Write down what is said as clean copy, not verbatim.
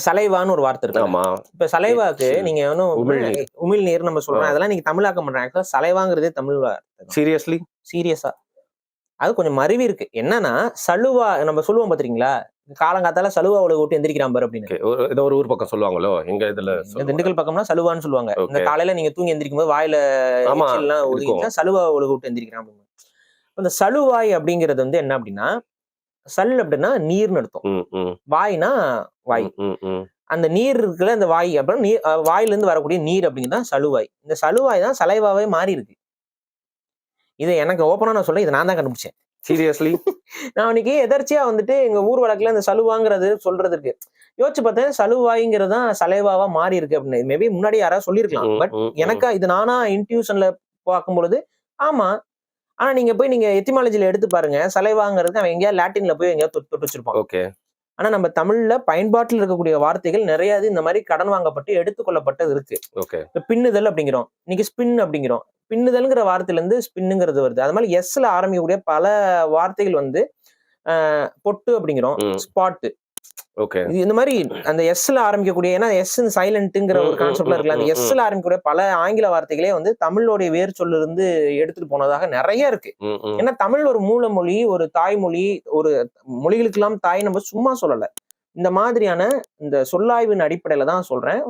சலைவான்னு ஒரு வார்த்தை இருக்கு. ஆமா. இப்ப சலைவாக்கு நீங்க உமிழ்நீர். உமிழ்நீர் நம்ம சொல்றோம். அதெல்லாம் நீங்க தமிழாக்கம் பண்றாங்க. ஆக்சுவலா சலைவாங்கிறதே தமிழ் வார்த்தை. சீரியஸ்லி? சீரியஸா. அது கொஞ்சம் மருவி இருக்கு. என்னன்னா சலுவா நம்ம சொல்லுவோம் பாத்தீங்களா, காலங்காத்தால சலுவா உலக விட்டு எந்திரிக்கிறான் பாரு அப்படின்னு. ஏதோ ஒரு ஊர் பக்கம் சொல்லுவாங்களோ, எங்க இதுல திண்டுக்கல் பக்கம்னா சலுவான்னு சொல்லுவாங்க. இந்த காலையில நீங்க தூங்கி எந்திரிக்கும் போது வாயில எச்சில்லாம் ஒதுங்கிச்சா சலுவா உலக விட்டு எந்திரிக்கிறான் அப்படின்னு. இந்த சலுவாய் அப்படிங்கிறது வந்து என்ன அப்படின்னா, சல் அப்படின்னா நீர்னு அர்த்தம். வாய்னா வாய். அந்த நீர் இருக்குல்ல, அந்த வாய் அப்புறம் நீர், வாயில இருந்து வரக்கூடிய நீர் அப்படிங்கிறது சலுவாய். இந்த சலுவாய் தான் சலைவாவே மாறி இருக்கு. இதை எனக்கு ஓப்பனா நான் சொல்றேன், இதை நான் தான் கண்டுபிடிச்சேன். சீரியஸ்லி? நான் அன்னைக்கு எதர்ச்சியா வந்துட்டு எங்க ஊர் வழக்குல இந்த சலுவாங்கிறது சொல்றது இருக்கு. யோசிச்சு பார்த்தேன், சலுவாய்ங்கிறது தான் சலைவாவா மாறி இருக்கு அப்படின்னு. மேபி முன்னாடி யாராவது சொல்லியிருக்கலாம். பட் எனக்கு இது நானா இன்ட்யூஷன்ல பார்க்கும் பொழுது ஆமா. ஆனா நீங்க போய் நீங்க எத்திமாலஜில எடுத்து பாருங்க, சலைவாங்கிறது அவன் எங்கேயாவது லாட்டின்ல போய் எங்கேயாவது தொட்டு வச்சிருப்பான். ஓகே. ஆனா நம்ம தமிழ்ல பயன்பாட்டில் இருக்கக்கூடிய வார்த்தைகள் நிறைய இந்த மாதிரி கடன் வாங்கப்பட்டு எடுத்துக்கொள்ளப்பட்டது இருக்கு. ஓகே. பின்னுதல் அப்படிங்கிறோம், இன்னைக்கு ஸ்பின் அப்படிங்கிறோம். பின்னுதல்ங்கிற வார்த்தையில இருந்து ஸ்பின்னுங்கிறது வருது. அது மாதிரி எஸ்ல ஆரம்பிக்கக்கூடிய பல வார்த்தைகள் வந்து பொட்டு அப்படிங்கிறோம், ஸ்பாட். ஓகே. இந்த மாதிரி அந்த எஸ்ல ஆரம்பிக்கக்கூடிய, ஏன்னா எஸ் சைலண்ட்ங்கிற ஒரு கான்செப்ட்ல இருக்குல்ல, அந்த எஸ்ல ஆரம்பிக்கக்கூடிய பல ஆங்கில வார்த்தைகளே வந்து தமிழோடைய வேர் சொல்ல இருந்து எடுத்துட்டு போனதாக நிறைய இருக்கு. ஏன்னா தமிழ் ஒரு மூல மொழி, ஒரு தாய்மொழி, ஒரு மொழிகளுக்கெல்லாம் தாய் நம்ம சும்மா சொல்லல. இந்த மாதிரியான இந்த சொல்லாய்வின் அடிப்படையில தான் சொல்றேன்.